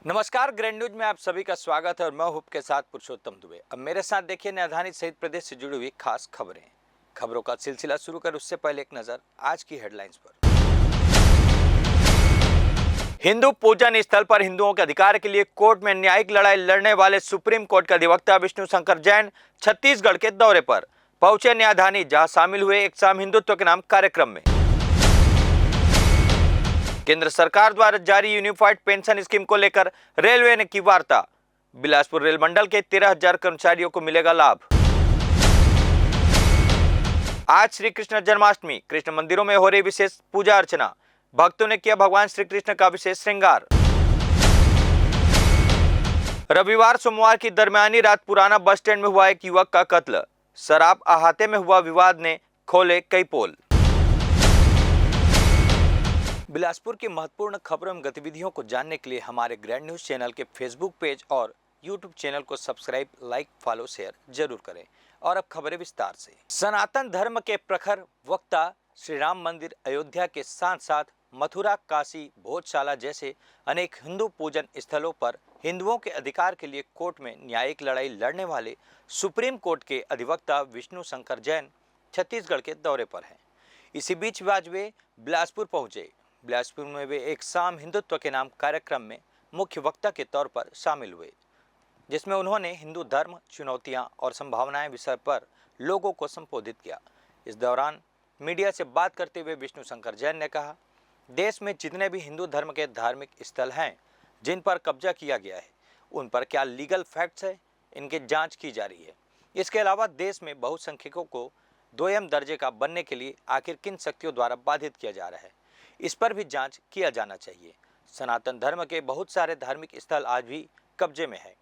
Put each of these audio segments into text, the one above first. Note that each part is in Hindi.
नमस्कार, ग्रैंड न्यूज में आप सभी का स्वागत है और मैं हूं के साथ पुरुषोत्तम दुबे। अब मेरे साथ देखिए राजधानी सहित प्रदेश से जुड़ी हुई खास खबरें। खबरों का सिलसिला शुरू कर उससे पहले एक नजर आज की हेडलाइंस पर। हिंदू पूजन स्थल पर हिंदुओं के अधिकार के लिए कोर्ट में न्यायिक लड़ाई लड़ने वाले सुप्रीम कोर्ट के अधिवक्ता विष्णु शंकर जैन छत्तीसगढ़ के दौरे पर पहुंचे न्यायधानी, जहां शामिल हुए एक शाम हिंदुत्व के नाम कार्यक्रम में। केंद्र सरकार द्वारा जारी यूनिफाइड पेंशन स्कीम को लेकर रेलवे ने की वार्ता। बिलासपुर रेल मंडल के 13,000 कर्मचारियों को मिलेगा लाभ। आज श्री कृष्ण जन्माष्टमी, कृष्ण मंदिरों में हो रही विशेष पूजा अर्चना। भक्तों ने किया भगवान श्री कृष्ण का विशेष श्रृंगार। रविवार सोमवार की दरमियानी रात पुराना बस स्टैंड में हुआ एक युवक का कत्ल। शराब अहाते में हुआ विवाद ने खोले कई पोल। बिलासपुर की महत्वपूर्ण खबरों एवं गतिविधियों को जानने के लिए हमारे ग्रैंड न्यूज चैनल के फेसबुक पेज और यूट्यूब चैनल को सब्सक्राइब, लाइक, फॉलो, शेयर जरूर करें। और अब खबरें विस्तार से। सनातन धर्म के प्रखर वक्ता श्री राम मंदिर अयोध्या के साथ साथ मथुरा, काशी, भोजशाला जैसे अनेक हिंदू पूजन स्थलों पर हिंदुओं के अधिकार के लिए कोर्ट में न्यायिक लड़ाई लड़ने वाले सुप्रीम कोर्ट के अधिवक्ता विष्णु शंकर जैन छत्तीसगढ़ के दौरे पर हैं। इसी बीच आज वे बिलासपुर पहुंचे। बिलासपुर में वे एक शाम हिंदुत्व के नाम कार्यक्रम में मुख्य वक्ता के तौर पर शामिल हुए, जिसमें उन्होंने हिंदू धर्म, चुनौतियां और संभावनाएं विषय पर लोगों को संबोधित किया। इस दौरान मीडिया से बात करते हुए विष्णु शंकर जैन ने कहा, देश में जितने भी हिंदू धर्म के धार्मिक स्थल हैं जिन पर कब्जा किया गया है, उन पर क्या लीगल फैक्ट्स है, इनकी जाँच की जा रही है। इसके अलावा देश में बहुसंख्यकों को दोयम दर्जे का बनने के लिए आखिर किन शक्तियों द्वारा बाधित किया जा रहा है, इस पर भी जांच किया जाना चाहिए। सनातन धर्म के बहुत सारे धार्मिक स्थल आज भी कब्जे में है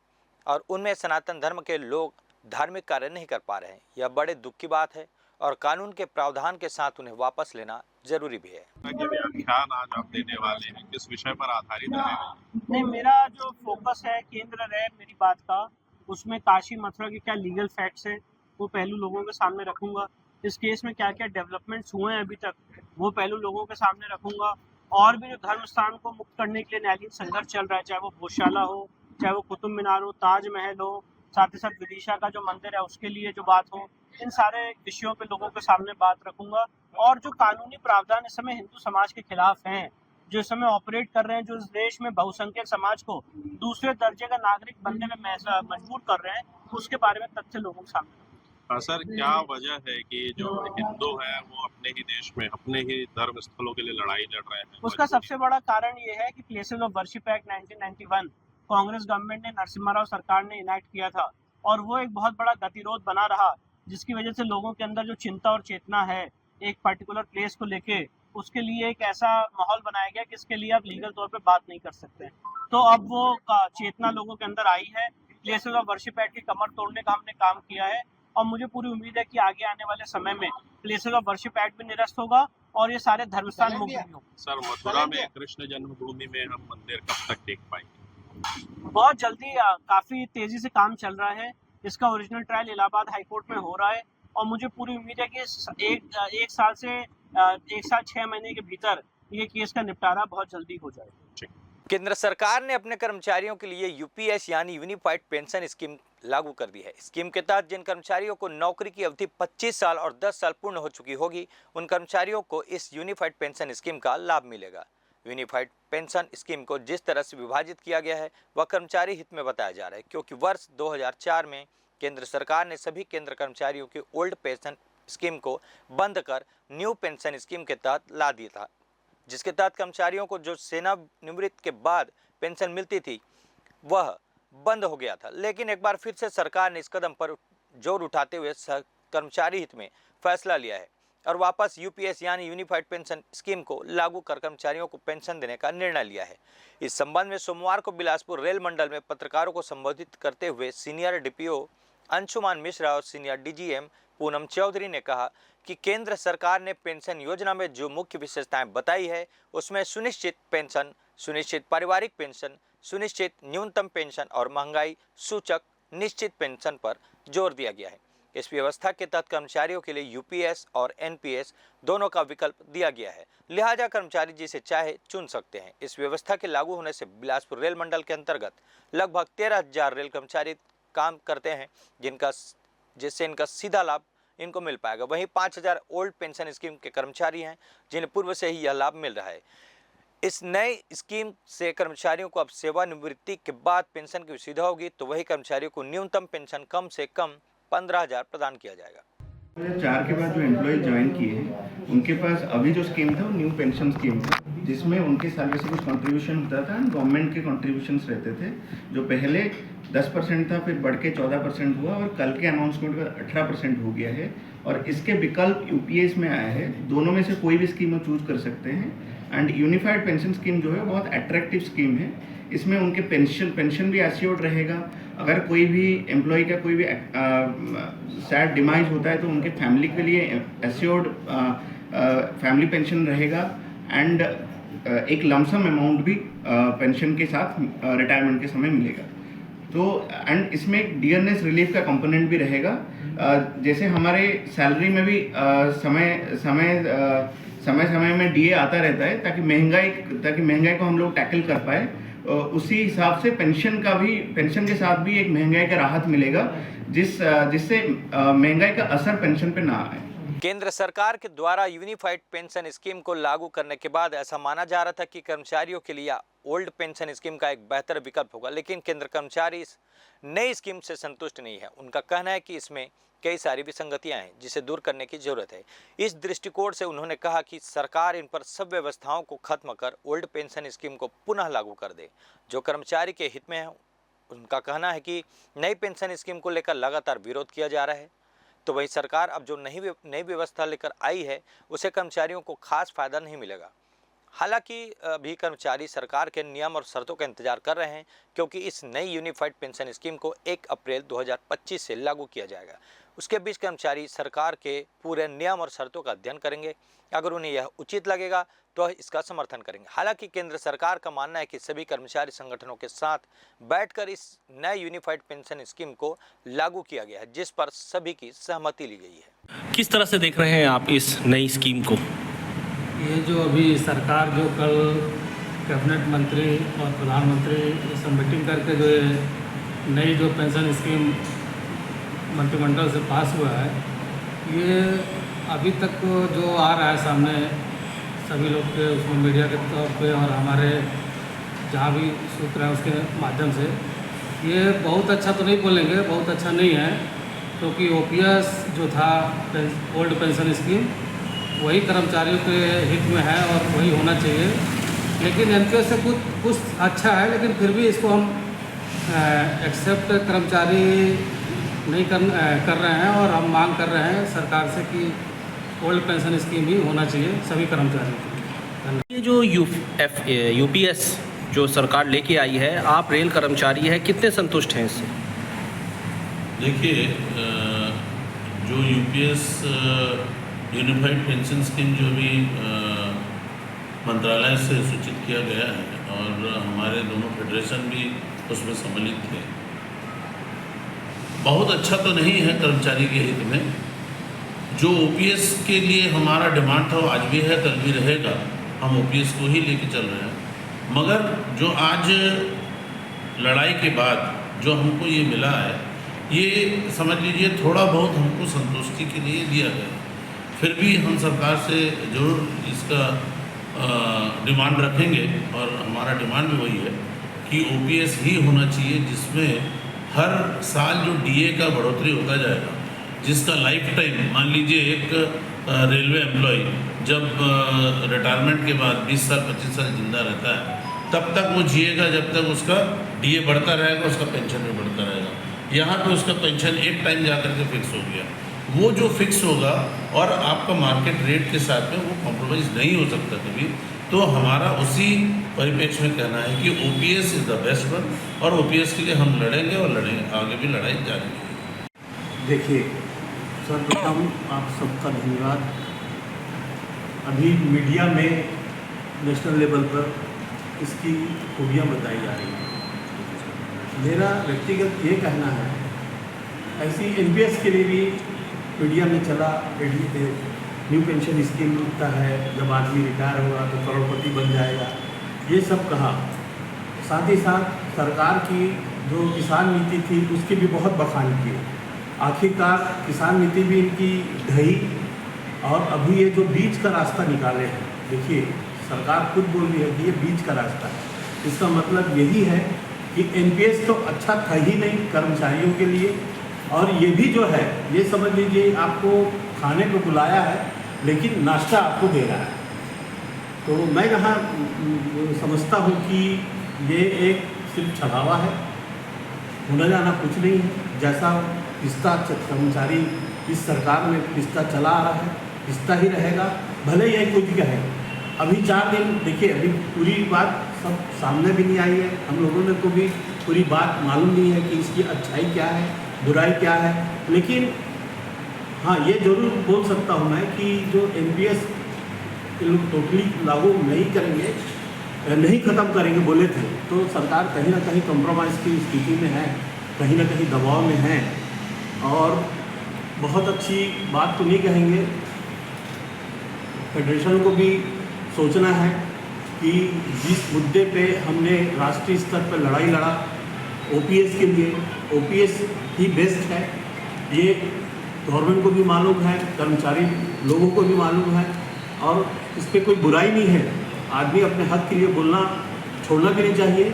और उनमें सनातन धर्म के लोग धार्मिक कार्य नहीं कर पा रहे हैं। यह बड़े दुख की बात है और कानून के प्रावधान के साथ उन्हें वापस लेना जरूरी भी है। व्याख्यान आज आप देने वाले हैं, किस विषय पर आधारित रहेगा? नहीं, मेरा जो फोकस है, केंद्र है मेरी बात का, उसमें काशी मथुरा के क्या लीगल फैक्ट्स हैं वो पहलू लोगों के सामने रखूंगा। इस केस में क्या क्या डेवलपमेंट्स हुए हैं अभी तक वो पहलू लोगों के सामने रखूंगा। और भी जो धर्म स्थान को मुक्त करने के लिए न्यायालयीन संघर्ष चल रहा है, चाहे वो भोजशाला हो, चाहे वो कुतुब मीनार हो, ताजमहल हो, साथ ही साथ विदिशा का जो मंदिर है उसके लिए जो बात हो, इन सारे विषयों पे लोगों के सामने बात रखूंगा। और जो कानूनी प्रावधान इस समय हिंदू समाज के खिलाफ हैं, जो इस समय ऑपरेट कर रहे हैं, जो इस देश में बहुसंख्यक समाज को दूसरे दर्जे का नागरिक बनने में मजबूर कर रहे हैं, उसके बारे में तथ्य लोगों के सामने। सर, क्या वजह है कि जो हिंदू है वो अपने ही देश में अपने ही धर्म स्थलों के लिए लड़ाई लड़ रहे हैं? उसका सबसे बड़ा कारण ये है कि places of worship act 1991 Congress government ने, नरसिम्हा राव सरकार ने इनैक्ट किया था और वो एक बहुत बड़ा गतिरोध बना रहा, जिसकी वजह से लोगों के अंदर जो चिंता और चेतना है एक पर्टिकुलर प्लेस को लेके, उसके लिए एक ऐसा माहौल बनाया गया कि इसके लिए आप लीगल तौर पे बात नहीं कर सकते। तो अब वो चेतना लोगों के अंदर आई है। प्लेसेस ऑफ वर्शिप एक्ट की कमर तोड़ने का हमने काम किया है और मुझे पूरी उम्मीद है कि आगे आने वाले समय में प्लेसेस ऑफ वर्शिप एक्ट भी निरस्त होगा और ये सारे धर्मस्थान मुक्त भी होंगे। सर, मथुरा में कृष्ण जन्मभूमि में हम मंदिर कब तक देख पाएंगे? बहुत जल्दी, काफी तेजी से काम चल रहा है। इसका ओरिजिनल ट्रायल इलाहाबाद हाईकोर्ट में हो रहा है और मुझे पूरी उम्मीद है कि एक साल से 1 साल 6 महीने के भीतर ये केस का निपटारा बहुत जल्दी हो जाएगा। केंद्र सरकार ने अपने कर्मचारियों के लिए यूपीएस यानी यूनिफाइड पेंशन स्कीम लागू कर दी है। स्कीम के तहत जिन कर्मचारियों को नौकरी की अवधि 25 साल और 10 साल पूर्ण हो चुकी होगी, उन कर्मचारियों को इस यूनिफाइड पेंशन स्कीम का लाभ मिलेगा। यूनिफाइड पेंशन स्कीम को जिस तरह से विभाजित किया गया है वह कर्मचारी हित में बताया जा रहा है, क्योंकि वर्ष 2004 में केंद्र सरकार ने सभी केंद्र कर्मचारियों की ओल्ड पेंशन स्कीम को बंद कर न्यू पेंशन स्कीम के तहत ला दिया था, जिसके तहत कर्मचारियों को जो सेवानिवृत्ति के बाद पेंशन मिलती थी वह बंद हो गया था। लेकिन एक बार फिर से सरकार ने इस कदम पर जोर उठाते हुए कर्मचारी हित में फैसला लिया है और वापस यूपीएस यानी यूनिफाइड पेंशन स्कीम को लागू कर कर्मचारियों को पेंशन देने का निर्णय लिया है। इस संबंध में सोमवार को बिलासपुर रेल मंडल में पत्रकारों को संबोधित करते हुए सीनियर डीपीओ अंशुमान मिश्रा और सीनियर डीजीएम पूनम चौधरी ने कहा कि केंद्र सरकार ने पेंशन योजना में जो मुख्य विशेषताएं बताई है उसमें सुनिश्चित पेंशन, सुनिश्चित पारिवारिक पेंशन, सुनिश्चित न्यूनतम पेंशन और महंगाई सूचक निश्चित पेंशन पर जोर दिया गया है। इस व्यवस्था के तहत कर्मचारियों के लिए यूपीएस और एनपीएस दोनों का विकल्प दिया गया है, लिहाजा कर्मचारी जिसे चाहे चुन सकते हैं। इस व्यवस्था के लागू होने से बिलासपुर रेल मंडल के अंतर्गत लगभग 13,000 रेल कर्मचारी काम करते हैं, जिससे इनका सीधा लाभ इनको मिल पाएगा। वहीं 5,000 ओल्ड पेंशन स्कीम के कर्मचारी हैं जिन्हें पूर्व से ही यह लाभ मिल रहा है। इस नए स्कीम से कर्मचारियों को अब सेवानिवृत्ति के बाद पेंशन की सुविधा होगी, तो वही कर्मचारियों को न्यूनतम पेंशन कम से कम 15,000 प्रदान किया जाएगा। 2004 के बाद जो एम्प्लॉय ज्वाइन किए हैं उनके पास अभी जो स्कीम था वो न्यू पेंशन स्कीम था, जिसमें उनके सैलरी से कुछ कंट्रीब्यूशन होता था, गवर्नमेंट के कंट्रीब्यूशंस रहते थे, जो पहले 10% था, फिर बढ़ के 14% हुआ और कल के अनाउंसमेंट का 18% हो गया है। और इसके विकल्प यूपीएस में आया है, दोनों में से कोई भी स्कीम वो चूज कर सकते हैं। एंड यूनिफाइड पेंशन स्कीम जो है बहुत अट्रैक्टिव स्कीम है। इसमें उनके पेंशन भी एश्योर्ड रहेगा। अगर कोई भी एम्प्लॉय का कोई भी सैड डिमाइज होता है तो उनके फैमिली के लिए एश्योर्ड फैमिली पेंशन रहेगा एंड एक लमसम अमाउंट भी पेंशन के साथ रिटायरमेंट के समय मिलेगा। तो एंड इसमें एक डियरनेस रिलीफ का कंपोनेंट भी रहेगा। जैसे हमारे सैलरी में भी समय में डीए आता रहता है ताकि महंगाई को हम लोग टैकल कर पाए, उसी हिसाब से पेंशन के साथ भी एक महंगाई का राहत मिलेगा, जिससे महंगाई का असर पेंशन पे ना आए। केंद्र सरकार के द्वारा यूनिफाइड पेंशन स्कीम को लागू करने के बाद ऐसा माना जा रहा था कि कर्मचारियों के लिए ओल्ड पेंशन स्कीम का एक बेहतर विकल्प होगा, लेकिन केंद्र कर्मचारी इस नई स्कीम से संतुष्ट नहीं है। उनका कहना है कि इसमें कई सारी विसंगतियां हैं जिसे दूर करने की जरूरत है। इस दृष्टिकोण से उन्होंने कहा कि सरकार इन पर सब व्यवस्थाओं को खत्म कर ओल्ड पेंशन स्कीम को पुनः लागू कर दे, जो कर्मचारी के हित में है। उनका कहना है कि नई पेंशन स्कीम को लेकर लगातार विरोध किया जा रहा है, तो वही सरकार अब जो नई व्यवस्था लेकर आई है उसे कर्मचारियों को खास फायदा नहीं मिलेगा। हालांकि अभी कर्मचारी सरकार के नियम और शर्तों का इंतजार कर रहे हैं, क्योंकि इस नई यूनिफाइड पेंशन स्कीम को 1 अप्रैल 2025 से लागू किया जाएगा। उसके बीच कर्मचारी सरकार के पूरे नियम और शर्तों का अध्ययन करेंगे। अगर उन्हें यह उचित लगेगा तो इसका समर्थन करेंगे। हालांकि केंद्र सरकार का मानना है कि सभी कर्मचारी संगठनों के साथ बैठकर इस नए यूनिफाइड पेंशन स्कीम को लागू किया गया है, जिस पर सभी की सहमति ली गई है। किस तरह से देख रहे हैं आप इस नई स्कीम को? ये जो अभी सरकार जो कल कैबिनेट मंत्री और प्रधानमंत्री सब मीटिंग करके जो नई जो पेंशन स्कीम मंत्रिमंडल से पास हुआ है, ये अभी तक जो आ रहा है सामने सभी लोग के उसमें मीडिया के तौर पे और हमारे जहाँ भी सूत्र हैं उसके माध्यम से, ये बहुत अच्छा तो नहीं बोलेंगे, बहुत अच्छा नहीं है, क्योंकि ओपीएस जो था ओल्ड पेंशन स्कीम वही कर्मचारियों के हित में है और वही होना चाहिए। लेकिन एनपीएस से कुछ अच्छा है, लेकिन फिर भी इसको हम एक्सेप्ट कर्मचारी नहीं कर रहे हैं और हम मांग कर रहे हैं सरकार से कि ओल्ड पेंशन स्कीम भी होना चाहिए सभी कर्मचारियों के। ये जो यूपीएस जो सरकार लेके आई है, आप रेल कर्मचारी हैं, कितने संतुष्ट हैं इससे? देखिए, जो यूपीएस यूनिफाइड पेंशन स्कीम जो भी मंत्रालय से सूचित किया गया है और हमारे दोनों फेडरेशन भी उसमें सम्मिलित थे, बहुत अच्छा तो नहीं है कर्मचारी के हित में। जो ओपीएस के लिए हमारा डिमांड था वो आज भी है, कल भी रहेगा, हम ओपीएस को ही लेके चल रहे हैं। मगर जो आज लड़ाई के बाद जो हमको ये मिला है, ये समझ लीजिए थोड़ा बहुत हमको संतुष्टि के लिए दिया गया। फिर भी हम सरकार से जरूर इसका डिमांड रखेंगे और हमारा डिमांड भी वही है कि ओपीएस ही होना चाहिए, जिसमें हर साल जो डीए का बढ़ोतरी होता जाएगा, जिसका लाइफ टाइम, मान लीजिए एक रेलवे एम्प्लॉय जब रिटायरमेंट के बाद 20 साल 25 साल जिंदा रहता है, तब तक वो जिएगा जब तक उसका डीए बढ़ता रहेगा, उसका पेंशन भी बढ़ता रहेगा। यहाँ पे उसका पेंशन एक टाइम जा कर के फिक्स हो गया, वो जो फिक्स होगा और आपका मार्केट रेट के साथ में वो कॉम्प्रोमाइज़ नहीं हो सकता कभी। तो हमारा उसी परिप्रेक्ष्य में कहना है कि OPS is the best one और ओपीएस के लिए हम लड़ेंगे और लड़ेंगे, आगे भी लड़ाई जारी रहेगी। देखिए, सर्वप्रथम आप सबका धन्यवाद। अभी मीडिया में नेशनल लेवल पर इसकी खूबियाँ बताई जा रही हैं। मेरा व्यक्तिगत ये कहना है, ऐसी एनपीएस के लिए भी मीडिया में चला न्यू पेंशन स्कीम मिलता है, जब आदमी रिटायर होगा तो करोड़पति बन जाएगा, ये सब कहा। साथ ही साथ सरकार की जो किसान नीति थी उसकी भी बहुत बखान की। आखिरकार किसान नीति भी इनकी ढही और अभी ये जो बीच का रास्ता निकाले हैं, देखिए सरकार खुद बोल रही है कि ये बीच का रास्ता है। इसका मतलब यही है कि एनपीएस तो अच्छा था ही नहीं कर्मचारियों के लिए, और ये भी जो है ये समझ लीजिए आपको खाने को बुलाया है लेकिन नाश्ता आपको दे रहा है। तो मैं यहाँ समझता हूँ कि ये एक सिर्फ छलावा है, होना जाना कुछ नहीं है। जैसा रिश्ता कर्मचारी इस सरकार में रिश्ता चला आ रहा है, रिश्ता ही रहेगा, भले ही कुछ कहे। अभी 4 दिन देखिए, अभी पूरी बात सब सामने भी नहीं आई है, हम लोगों ने को भी पूरी बात मालूम नहीं है कि इसकी अच्छाई क्या है, बुराई क्या है। लेकिन हाँ, ये ज़रूर बोल सकता हूँ मैं कि जो एनपीएस लोग टोटली लागू नहीं करेंगे, नहीं ख़त्म करेंगे बोले थे, तो सरकार कहीं ना कहीं कॉम्प्रोमाइज़ की स्थिति में है, कहीं ना कहीं दबाव में है। और बहुत अच्छी बात तो नहीं कहेंगे, फेडरेशन को भी सोचना है कि जिस मुद्दे पे हमने राष्ट्रीय स्तर पर लड़ाई लड़ा ओपीएस के लिए, ओपीएस ही बेस्ट है, ये गवर्नमेंट को भी मालूम है, कर्मचारी लोगों को भी मालूम है, और इस पर कोई बुराई नहीं है। आदमी अपने हक के लिए बोलना छोड़ना भी नहीं चाहिए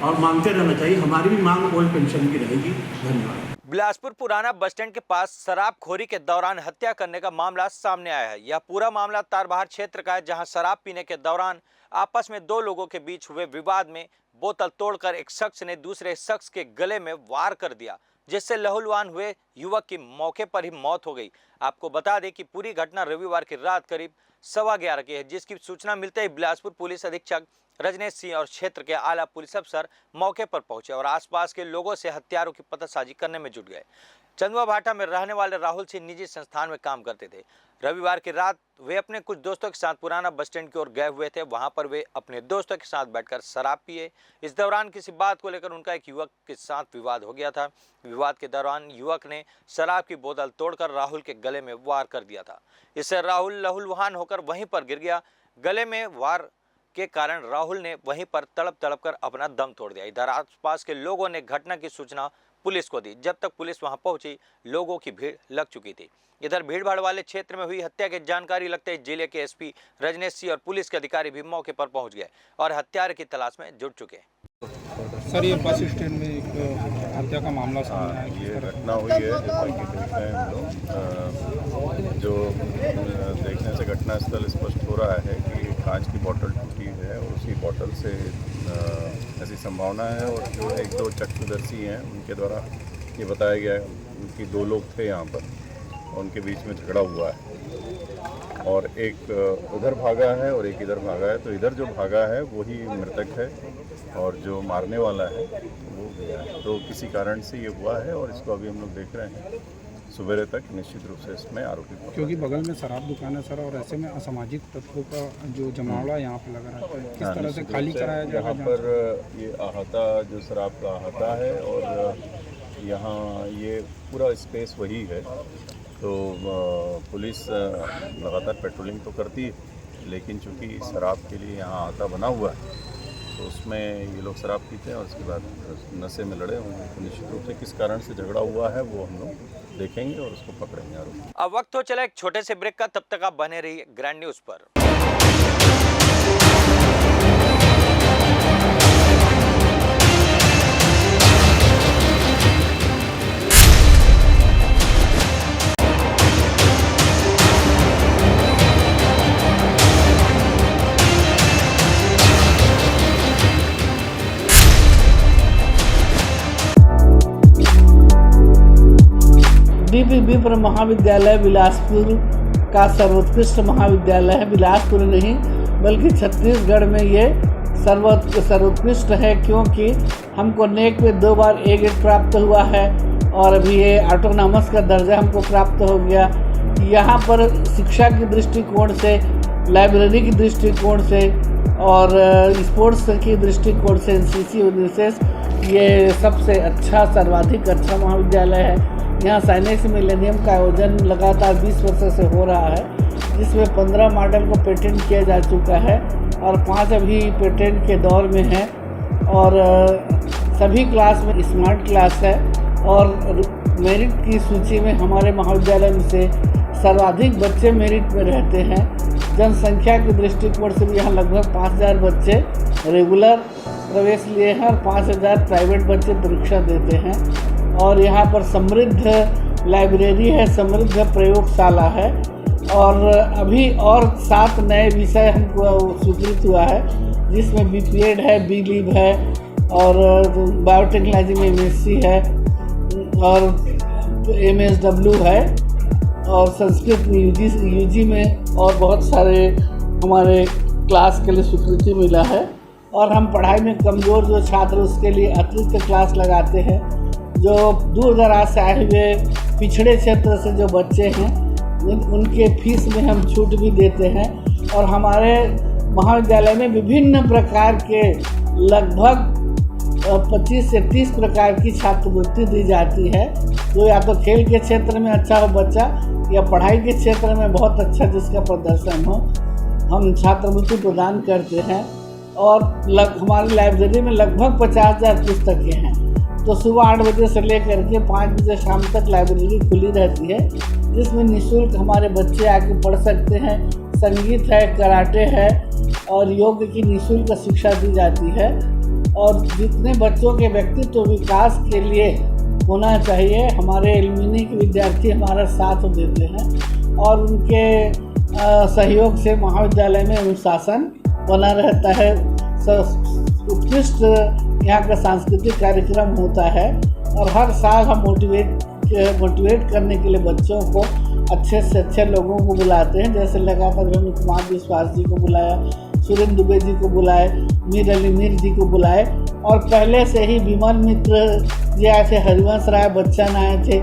और मांगते रहना चाहिए। हमारी भी मांग ओल्ड पेंशन की रहेगी। धन्यवाद। बिलासपुर पुराना बस स्टैंड के पास शराबखोरी के दौरान हत्या करने का मामला सामने आया है। यह पूरा मामला तारबहार क्षेत्र का है, जहां शराब पीने के दौरान आपस में 2 लोगों के बीच हुए विवाद में बोतल तोड़कर एक शख्स ने दूसरे शख्स के गले में वार कर दिया, जिससे लहूलुहान हुए युवक की मौके पर ही मौत हो गई। आपको बता दें कि पूरी घटना रविवार की रात करीब 11:15 की है, जिसकी सूचना मिलते ही बिलासपुर पुलिस अधीक्षक रजनेश सिंह और क्षेत्र के आला पुलिस अफसर मौके पर पहुंचे और आसपास के लोगों से हत्यारों की पतासाजी करने में जुट गए। चंदुआ भाटा में रहने वाले राहुल सिंह निजी संस्थान में काम करते थे। रविवार की रात वे अपने कुछ दोस्तों के साथ पुराना बस स्टैंड की ओर गए हुए थे। वहां पर वे अपने दोस्तों के साथ बैठकर शराब पिए। इस दौरान किसी बात को लेकर उनका एक युवक के साथ विवाद हो गया था। विवाद के दौरान युवक ने शराब की बोतल तोड़कर राहुल के गले में वार कर दिया था। इससे राहुल लहूलुहान होकर वहीं पर गिर गया। गले में वार के कारण राहुल ने वहीं पर तड़प कर अपना दम तोड़ दिया। इधर आसपास के लोगों ने घटना की सूचना पुलिस को दी। जब तक पुलिस वहां पहुंची, लोगों की भीड़ लग चुकी थी। इधर भीड़भाड़ वाले क्षेत्र में हुई हत्या की जानकारी लगते ही जिले के एसपी रजनेश सिंह और पुलिस के अधिकारी भी मौके पर पहुंच गए और हत्यारे की तलाश में जुट चुके। सर, ये बस स्टैंड में एक हत्या का मामला सामने आया है। ये घटना हुई है, जैसा कि देख रहे हैं हम लोग, जो देखने से घटनास्थल स्पष्ट हो रहा है कि कांच की बोतल टूटी है और उसी बोतल से ऐसी संभावना है। और जो 1-2 चक्षुदर्शी हैं उनके द्वारा ये बताया गया है कि 2 लोग थे यहाँ पर, उनके बीच में झगड़ा हुआ है और एक उधर भागा है और एक इधर भागा है। तो इधर जो भागा है वही मृतक है और जो मारने वाला है वो गया है। तो किसी कारण से ये हुआ है और इसको अभी हम लोग देख रहे हैं। सुबह तक निश्चित रूप से इसमें आरोपी, क्योंकि बगल में शराब दुकान है सर, और ऐसे में असामाजिक तत्वों का जो जमावड़ा यहाँ पे लग रहा है, किस तरह से खाली कराया जाएगा? यहाँ पर ये अहाता, जो शराब का अहाता है, और यहाँ ये पूरा स्पेस वही है। तो पुलिस लगातार पेट्रोलिंग तो करती है, लेकिन चूँकि शराब के लिए यहाँ आता बना हुआ है, तो उसमें ये लोग शराब पीते हैं और उसके बाद नशे में लड़े होंगे। तो निश्चित रूप से किस कारण से झगड़ा हुआ है वो हम लोग देखेंगे और उसको पकड़ेंगे आरोपी। अब वक्त हो चला एक छोटे से ब्रेक का, तब तक आप बने रहिए ग्रैंड न्यूज पर। डीपी विप्र महाविद्यालय बिलासपुर का सर्वोत्कृष्ट महाविद्यालय है। बिलासपुर नहीं बल्कि छत्तीसगढ़ में ये सर्वोत्कृष्ट है, क्योंकि हमको नेक में 2 बार A ग्रेड प्राप्त हुआ है और अभी ये ऑटोनॉमस का दर्जा हमको प्राप्त हो गया। यहाँ पर शिक्षा की दृष्टिकोण से, लाइब्रेरी की दृष्टिकोण से और स्पोर्ट्स की दृष्टिकोण से NCC विशेष ये सबसे अच्छा, सर्वाधिक अच्छा महाविद्यालय है। यहाँ साइनेक्स मिलेनियम का आयोजन लगातार 20 वर्षों से हो रहा है, जिसमें 15 मॉडल को पेटेंट किया जा चुका है और 5 अभी पेटेंट के दौर में हैं। और सभी क्लास में स्मार्ट क्लास है और मेरिट की सूची में हमारे महाविद्यालय में से सर्वाधिक बच्चे मेरिट में रहते हैं। जनसंख्या के दृष्टिकोण से भी यहाँ लगभग 5000 बच्चे रेगुलर प्रवेश लिए हैं और 5000 प्राइवेट बच्चे परीक्षा देते हैं। और यहाँ पर समृद्ध लाइब्रेरी है, समृद्ध प्रयोगशाला है और अभी और 7 नए विषय हमको स्वीकृत हुआ है, जिसमें बीपीएड है, बीलिव है और बायोटेक्नोलॉजी में एमएससी है और एमएसडब्ल्यू है और संस्कृत में यूजी में और बहुत सारे हमारे क्लास के लिए स्वीकृति मिला है। और हम पढ़ाई में कमज़ोर जो छात्र उसके लिए अतिरिक्त क्लास लगाते हैं। जो दूर दराज से आए हुए पिछड़े क्षेत्र से जो बच्चे हैं उनके फीस में हम छूट भी देते हैं और हमारे महाविद्यालय में विभिन्न प्रकार के लगभग 25 से 30 प्रकार की छात्रवृत्ति दी जाती है। जो या तो खेल के क्षेत्र में अच्छा हो बच्चा या पढ़ाई के क्षेत्र में बहुत अच्छा जिसका प्रदर्शन हो, हम छात्रवृत्ति प्रदान करते हैं। और हमारी लाइब्रेरी में लगभग 50,000 पुस्तकें हैं। तो सुबह 8 बजे से लेकर के 5 बजे शाम तक लाइब्रेरी खुली रहती है, जिसमें निःशुल्क हमारे बच्चे आके पढ़ सकते हैं। संगीत है, कराटे है और योग की निःशुल्क शिक्षा दी जाती है। और जितने बच्चों के व्यक्तित्व विकास के लिए होना चाहिए, हमारे एलुमिनी के विद्यार्थी हमारा साथ देते हैं और उनके सहयोग से महाविद्यालय में अनुशासन बना रहता है। उत्कृष्ट यहाँ का सांस्कृतिक कार्यक्रम होता है और हर साल हम मोटिवेट करने के लिए बच्चों को अच्छे से अच्छे लोगों को बुलाते हैं। जैसे लगातार हमने कुमार विश्वास जी को बुलाया, सुरेंद्र दुबे जी को बुलाए, मीर अली मीर जी को बुलाए और पहले से ही विमल मित्र जी आए थे, हरिवंश राय बच्चन आए थे,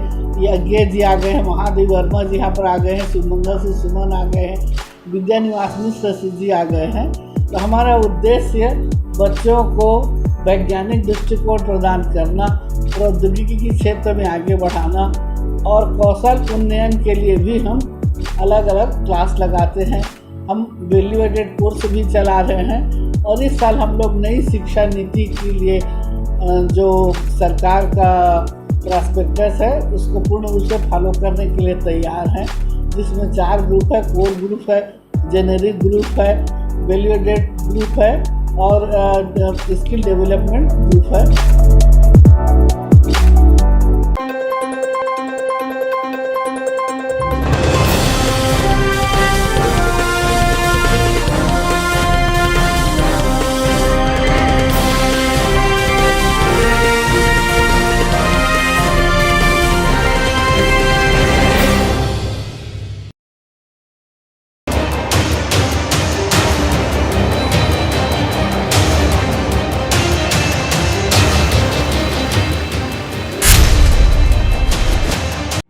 यज्ञ जी आ गए हैं, महादेव वर्मा जी यहाँ पर आ गए हैं, शिवमंगल सिंह सुमन आ गए हैं, विद्यानिवास मिश्र जी आ गए हैं। तो हमारा उद्देश्य बच्चों को वैज्ञानिक दृष्टिकोण प्रदान करना, प्रौद्योगिकी के क्षेत्र में आगे बढ़ाना और कौशल उन्नयन के लिए भी हम अलग अलग क्लास लगाते हैं। हम वैल्यू एडेड कोर्स भी चला रहे हैं और इस साल हम लोग नई शिक्षा नीति के लिए जो सरकार का प्रॉस्पेक्टस है उसको पूर्ण रूप से फॉलो करने के लिए तैयार हैं, जिसमें 4 ग्रुप है, कोर ग्रुप है, जेनेरिक ग्रुप है, वैल्यू एडेड ग्रुप है और स्किल डेवलपमेंट ग्रुप है।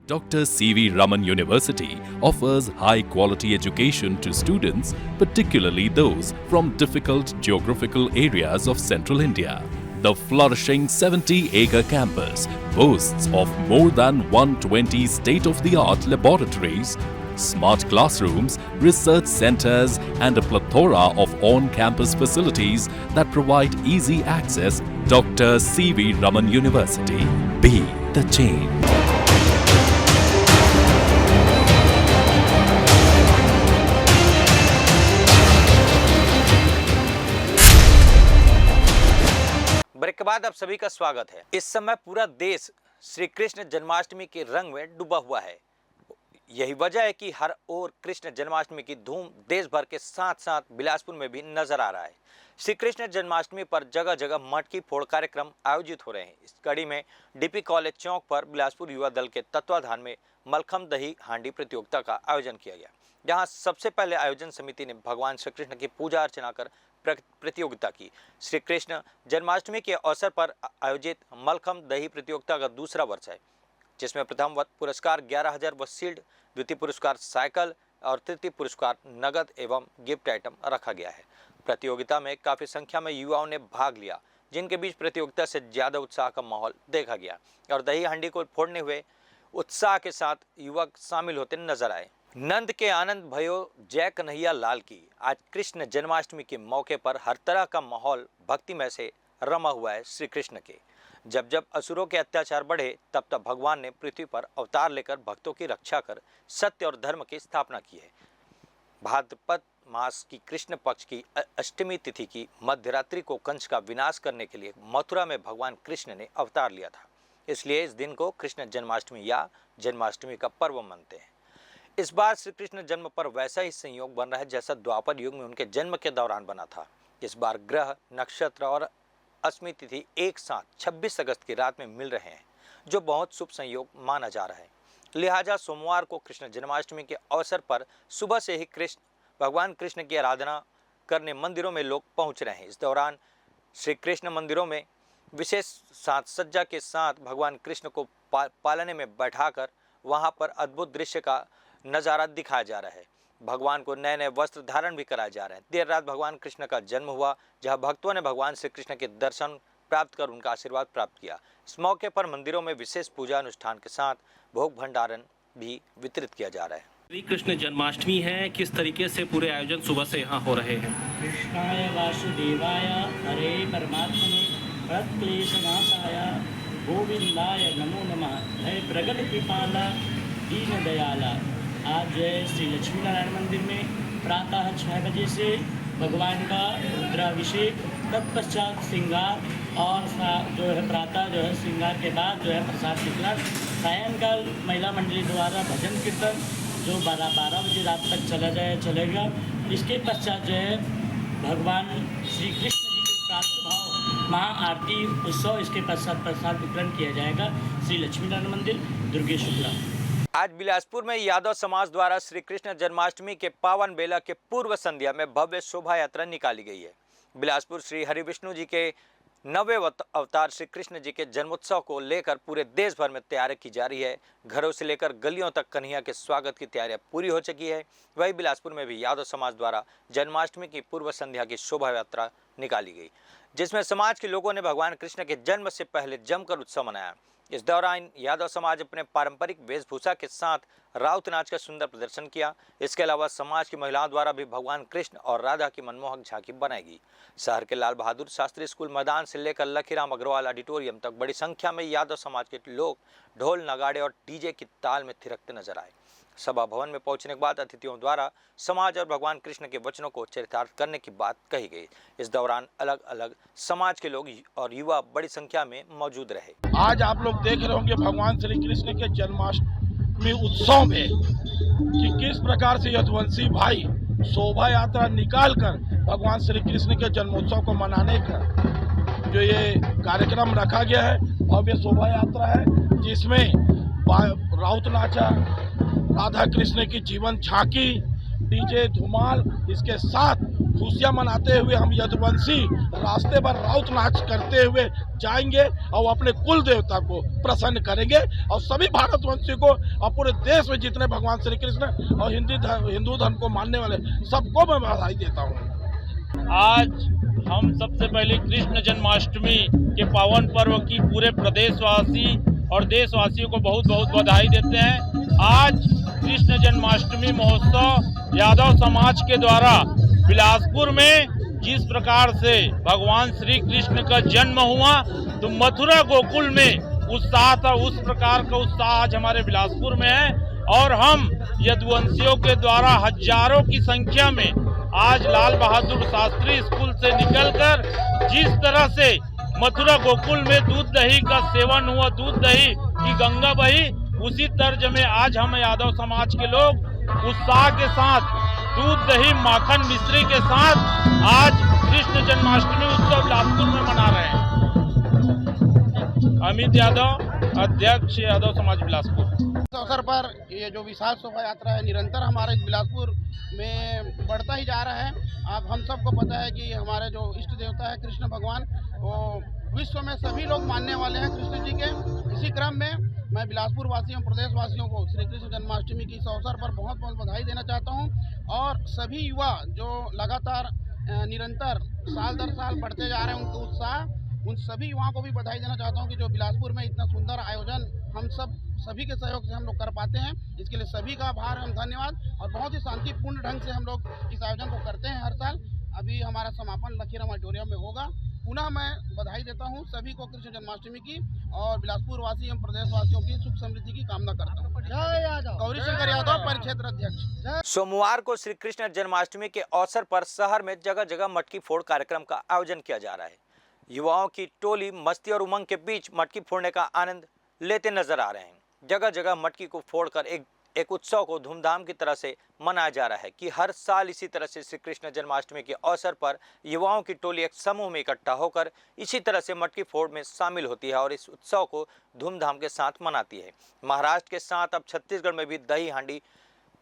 Dr. C.V. Raman University offers high-quality education to students, particularly those from difficult geographical areas of central India. The flourishing 70-acre campus boasts of more than 120 state-of-the-art laboratories, smart classrooms, research centers, and a plethora of on-campus facilities that provide easy access. Dr. C.V. Raman University. Be the change. Break के बाद आप सभी का स्वागत है। इस समय पूरा देश श्री कृष्ण जन्माष्टमी के रंग में डूबा हुआ है। यही वजह है कि हर ओर कृष्ण जन्माष्टमी की धूम देश भर के साथ साथ बिलासपुर में भी नजर आ रहा है। श्री कृष्ण जन्माष्टमी पर जगह जगह मटकी फोड़ कार्यक्रम आयोजित हो रहे हैं। इस कड़ी में डीपी कॉलेज चौक पर बिलासपुर युवा दल के तत्वाधान में मलखम दही हांडी प्रतियोगिता का आयोजन किया गया, जहां सबसे पहले आयोजन समिति ने भगवान श्री कृष्ण की पूजा अर्चना कर प्रतियोगिता की। श्री कृष्ण जन्माष्टमी के अवसर पर आयोजित मलखम दही प्रतियोगिता का दूसरा वर्ष है, जिसमें प्रथम पुरस्कार 11,000 व शील्ड, द्वितीय पुरस्कार साइकिल और तृतीय पुरस्कार नगद एवं गिफ्ट आइटम रखा गया है। प्रतियोगिता में काफी संख्या में युवाओं ने भाग लिया, जिनके बीच प्रतियोगिता से ज्यादा उत्साह का माहौल देखा गया और दही हांडी को फोड़ने हुए उत्साह के साथ युवक शामिल होते नजर आए। नंद के आनंद भयो जय कन्हैया लाल की। आज कृष्ण जन्माष्टमी के मौके पर हर तरह का माहौल भक्तिमय से रमा हुआ है। श्री कृष्ण के जब जब असुरों के अत्याचार बढ़े तब तब भगवान ने पृथ्वी पर अवतार लेकर भक्तों की रक्षा कर सत्य और धर्म की स्थापना की है। भाद्रपद मास की कृष्ण पक्ष की अष्टमी तिथि की मध्यरात्रि को कंस का विनाश करने के लिए मथुरा में भगवान कृष्ण ने अवतार लिया था। इसलिए इस दिन को कृष्ण जन्माष्टमी या जन्माष्टमी का पर्व मानते हैं। इस बार श्री कृष्ण जन्म पर वैसा ही संयोग बन रहा है जैसा द्वापर युग में उनके जन्म के दौरान बना था। इस बार ग्रह, नक्षत्र और अष्टमी तिथि एक साथ 26 अगस्त की रात में मिल रहे हैं, जो बहुत शुभ संयोग माना जा रहा है। लिहाजा सोमवार को कृष्ण जन्माष्टमी के अवसर पर सुबह से ही भगवान कृष्ण की आराधना करने मंदिरों में लोग पहुंच रहे हैं। इस दौरान श्री कृष्ण मंदिरों में विशेष साज सज्जा के साथ भगवान कृष्ण को पालने में बैठाकर वहां पर अद्भुत दृश्य का नज़ारा दिखाया जा रहा है। भगवान को नए नए वस्त्र धारण भी कराए जा रहे हैं। देर रात भगवान कृष्ण का जन्म हुआ, जहां भक्तों ने भगवान श्री कृष्ण के दर्शन प्राप्त कर उनका आशीर्वाद प्राप्त किया। इस मौके पर मंदिरों में विशेष पूजा अनुष्ठान के साथ भोग भंडारण भी वितरित किया जा रहा है। श्री कृष्ण जन्माष्टमी है, किस तरीके से पूरे आयोजन सुबह से यहाँ हो रहे हैं? कृष्णाय वासुदेवाय हरे परमात्मने प्रणतक्लेशनाशाय गोविंदाय नमो नमः। है प्रगट कृपाला दीन दयाला। आज श्री लक्ष्मी नारायण मंदिर में प्रातः 6 बजे से भगवान का रुद्राभिषेक, तत्पश्चात श्रृंगार और जो है प्रातः जो है श्रृंगार के बाद जो है प्रसाद वितरण, सायंकाल महिला मंडली द्वारा भजन कीर्तन जो 12 बजे रात तक चलेगा। इसके पश्चात जो है भगवान श्री कृष्ण जी के प्रातुर्भाव महाआरती उत्सव, इसके पश्चात प्रसाद वितरण किया जाएगा। श्री लक्ष्मी नारायण मंदिर, दुर्गेश्वरा। आज बिलासपुर में यादव समाज द्वारा श्री कृष्ण जन्माष्टमी के पावन बेला के पूर्व संध्या में भव्य शोभा यात्रा निकाली गई है। बिलासपुर श्री हरिविष्णु जी के 9वें अवतार श्री कृष्ण जी के जन्मोत्सव को लेकर पूरे देश भर में तैयारी की जा रही है। घरों से लेकर गलियों तक कन्हैया के स्वागत की तैयारियां पूरी हो चुकी है। वहीं बिलासपुर में भी यादव समाज द्वारा जन्माष्टमी की पूर्व संध्या की शोभा यात्रा निकाली गई, जिसमें समाज के लोगों ने भगवान कृष्ण के जन्म से पहले जमकर उत्सव मनाया। इस दौरान यादव समाज अपने पारंपरिक वेशभूषा के साथ राउत नाच का सुंदर प्रदर्शन किया। इसके अलावा समाज की महिलाओं द्वारा भी भगवान कृष्ण और राधा की मनमोहक झांकी बनाएगी। शहर के लाल बहादुर शास्त्री स्कूल मैदान से लेकर लखीराम अग्रवाल ऑडिटोरियम तक बड़ी संख्या में यादव समाज के लोग ढोल, नगाड़े और डीजे की ताल में थिरकते नजर आए। सभा भवन में पहुंचने के बाद अतिथियों द्वारा समाज और भगवान कृष्ण के वचनों को चरितार्थ करने की बात कही गई। इस दौरान अलग अलग समाज के लोग और युवा बड़ी संख्या में मौजूद रहे। आज आप लोग देख रहे होंगे भगवान श्री कृष्ण के जन्माष्टमी उत्सव में कि किस प्रकार से यदुवंशी भाई शोभा यात्रा निकालकर भगवान श्री कृष्ण के जन्मोत्सव को मनाने का जो ये कार्यक्रम रखा गया है, भव्य शोभा यात्रा है, जिसमें राउत नाचा, राधा कृष्ण की जीवन झांकी, डीजे धुमाल, इसके साथ खुशियां मनाते हुए हम यदुवंशी रास्ते पर राउत नाच करते हुए जाएंगे और अपने कुल देवता को प्रसन्न करेंगे और सभी भारतवंशी को और पूरे देश में जितने भगवान श्री कृष्ण और हिंदू धर्म को मानने वाले सबको मैं बधाई देता हूँ। आज हम सबसे पहले कृष्ण जन्माष्टमी के पावन पर्व की पूरे प्रदेशवासी और देशवासियों को बहुत बहुत बधाई देते हैं। आज कृष्ण जन्माष्टमी महोत्सव यादव समाज के द्वारा बिलासपुर में जिस प्रकार से भगवान श्री कृष्ण का जन्म हुआ तो मथुरा गोकुल में उत्साह था, उस प्रकार का उत्साह आज हमारे बिलासपुर में है। और हम यदुवंशियों के द्वारा हजारों की संख्या में आज लाल बहादुर शास्त्री स्कूल से निकलकर जिस तरह से मथुरा गोकुल में दूध दही का सेवन हुआ, दूध दही की गंगा बही, उसी तर्ज में आज हम यादव समाज के लोग उत्साह के साथ दूध दही माखन मिश्री के साथ आज कृष्ण जन्माष्टमी उत्सव बिलासपुर में मना रहे हैं। अमित यादव, अध्यक्ष यादव समाज बिलासपुर। इस अवसर पर ये जो विशाल शोभा यात्रा है निरंतर हमारे बिलासपुर में बढ़ता ही जा रहा है। अब हम सबको पता है कि हमारे जो इष्ट देवता है कृष्ण भगवान, वो विश्व में सभी लोग मानने वाले हैं कृष्ण जी के। इसी क्रम में मैं बिलासपुर वासियों, प्रदेश वासियों को श्री कृष्ण जन्माष्टमी की इस अवसर पर बहुत बहुत बधाई देना चाहता हूं। और सभी युवा जो लगातार निरंतर साल दर साल बढ़ते जा रहे हैं उनका उत्साह, उन सभी युवाओं को भी बधाई देना चाहता हूं कि जो बिलासपुर में इतना सुंदर आयोजन हम सब सभी के सहयोग से हम लोग कर पाते हैं। इसके लिए सभी का आभार एवं धन्यवाद। और बहुत ही शांतिपूर्ण ढंग से हम लोग इस आयोजन को करते हैं हर साल। अभी हमारा समापन लखीराम ऑडिटोरियम में होगा। पुनः मैं बधाई देता हूं सभी को कृष्ण जन्माष्टमी की और बिलासपुर वासी एवं प्रदेश वासियों की सुख समृद्धि की कामना करता हूं। गौरी शंकर यादव, परिक्षेत्र अध्यक्ष। सोमवार को श्री कृष्ण जन्माष्टमी के अवसर पर शहर में जगह जगह मटकी फोड़ कार्यक्रम का आयोजन किया जा रहा है। युवाओं की टोली मस्ती और उमंग के बीच मटकी फोड़ने का आनंद लेते नजर आ रहे हैं। जगह जगह मटकी को फोड़कर एक उत्सव को धूमधाम की तरह से मनाया जा रहा है कि हर साल इसी तरह से श्री कृष्ण जन्माष्टमी के अवसर पर युवाओं की टोली एक समूह में इकट्ठा होकर इसी तरह से मटकी फोड़ में शामिल होती है और इस उत्सव को धूमधाम के साथ मनाती है। महाराष्ट्र के साथ अब छत्तीसगढ़ में भी दही हांडी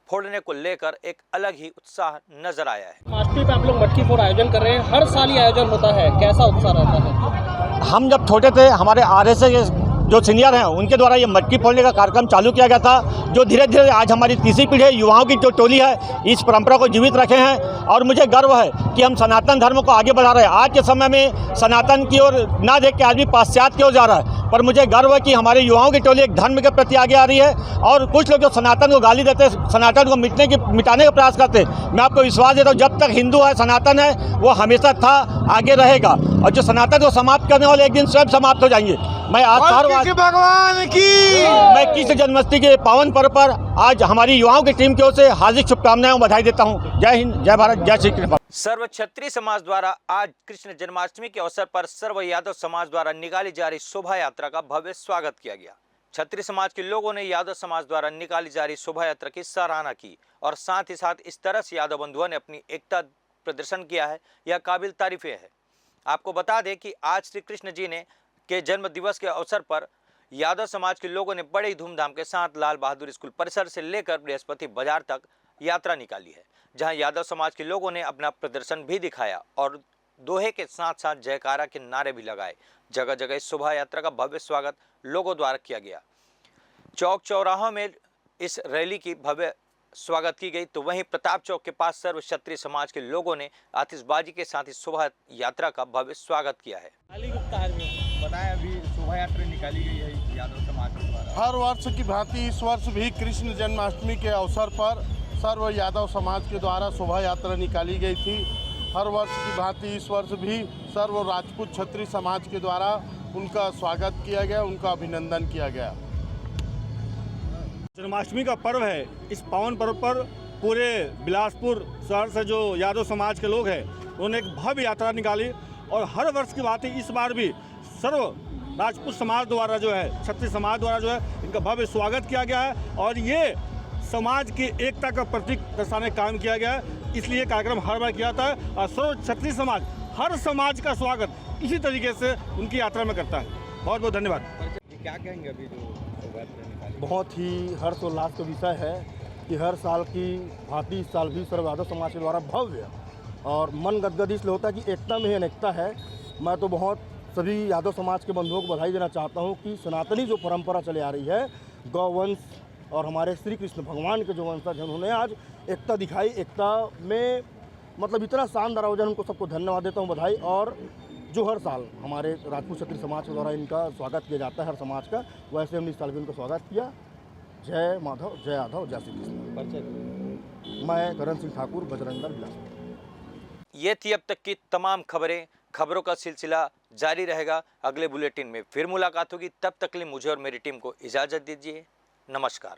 फोड़ने को लेकर एक अलग ही उत्साह नजर आया है। जन्माष्टमी पे आप लोग मटकी फोड़ आयोजन कर रहे हैं, हर साल ये आयोजन होता है, कैसा उत्साह रहता है? हम जब छोटे थे, हमारे आरएसएस जो सीनियर हैं उनके द्वारा ये मटकी फोड़ने का कार्यक्रम चालू किया गया था, जो धीरे धीरे आज हमारी तीसरी पीढ़ी युवाओं की जो टोली है इस परंपरा को जीवित रखे हैं। और मुझे गर्व है कि हम सनातन धर्म को आगे बढ़ा रहे हैं। आज के समय में सनातन की ओर ना देख के आदमी पाश्चात्य की ओर जा रहा है, पर मुझे गर्व है कि हमारे युवाओं की टोली एक धर्म के प्रति आगे आ रही है। और कुछ लोग जो सनातन को गाली देते हैं, सनातन को मिटाने का प्रयास करते हैं, मैं आपको विश्वास देता हूँ जब तक हिंदू है, सनातन है, वो हमेशा था, आगे रहेगा। और जो सनातन को समाप्त करने वाले एक दिन स्वयं समाप्त हो जाएंगे। मैं आज भगवान की मैं कृष्ण जन्माष्टमी के पावन पर्व पर आज हमारी युवाओं की टीम की ओर से हार्दिक शुभकामनाएं और बधाई देता हूं। जय हिंद, जय भारत, जय श्री कृष्ण। सर्व क्षत्रिय समाज द्वारा आज कृष्ण जन्माष्टमी के अवसर पर सर्व यादव समाज द्वारा निकाली जा रही शोभा यात्रा का भव्य स्वागत किया गया। क्षत्रिय समाज के लोगों ने यादव समाज द्वारा निकाली जा रही शोभा यात्रा की सराहना की और साथ ही साथ इस तरह से यादव बंधुओं ने अपनी एकता प्रदर्शन किया है, यह काबिल तारीफ है। आपको बता दें कि आज श्री कृष्ण जी ने के जन्म दिवस के अवसर पर यादव समाज के लोगों ने बड़े ही धूमधाम के साथ लाल बहादुर स्कूल परिसर से लेकर बृहस्पति बाजार तक यात्रा निकाली है, जहां यादव समाज के लोगों ने अपना प्रदर्शन भी दिखाया और दोहे के साथ साथ जयकारा के नारे भी लगाए। जगह जगह इस शोभा यात्रा का भव्य स्वागत लोगों द्वारा किया गया। चौक चौराहों में इस रैली की भव्य स्वागत की गई, तो वहीं प्रताप चौक के पास सर्व क्षत्रिय समाज के लोगों ने आतिशबाजी के साथ इस शोभा यात्रा का भव्य स्वागत किया है। अभी शोभा यात्रा निकाली गई है यादव समाज के द्वारा। हर वर्ष की भांति इस वर्ष भी कृष्ण जन्माष्टमी के अवसर पर सर्व यादव समाज के द्वारा शोभा यात्रा निकाली गई थी। हर वर्ष की भांति इस वर्ष भी सर्व राजपूत क्षत्रिय समाज के द्वारा उनका स्वागत किया गया, उनका अभिनंदन किया गया। जन्माष्टमी का पर्व है, इस पावन पर्व पर पूरे बिलासपुर शहर से जो यादव समाज के लोग हैं उन्होंने एक भव्य यात्रा निकाली और हर वर्ष की बात इस बार भी सर्व राजपूत समाज द्वारा जो है, क्षत्रिय समाज द्वारा जो है, इनका भव्य स्वागत किया गया है और ये समाज की एकता का प्रतीक दर्शाने का काम किया गया है। इसलिए कार्यक्रम हर बार किया जाता है और सर्व क्षत्रिय समाज हर समाज का स्वागत इसी तरीके से उनकी यात्रा में करता है। बहुत बहुत धन्यवाद। क्या कहेंगे अभी जो बहुत ही हर्षोल्लास का विषय है कि हर साल की भांति इस साल भी सर्व यादव समाज के द्वारा भव्य और मन गदगद इसलिए होता है कि एकता में ही अनेकता है। मैं तो बहुत सभी यादव समाज के बंधुओं को बधाई देना चाहता हूं कि सनातनी जो परंपरा चली आ रही है, गौवंश और हमारे श्री कृष्ण भगवान के जो वंशज हैं उन्होंने आज एकता दिखाई। एकता में मतलब इतना शानदार आयोजन, उनको सबको धन्यवाद देता हूँ, बधाई। और जो हर साल हमारे राजपूत क्षत्रिय समाज के द्वारा इनका स्वागत किया जाता है हर समाज का, वैसे हमने इस साल भी उनका स्वागत किया। जय माधव, जय यादव, जय श्री कृष्ण। मैं करण सिंह ठाकुर, बजरंग दल, बिलासपुर। ये थी अब तक की तमाम खबरों का सिलसिला जारी रहेगा। अगले बुलेटिन में फिर मुलाकात होगी, तब तक के लिए मुझे और मेरी टीम को इजाजत दीजिए। नमस्कार।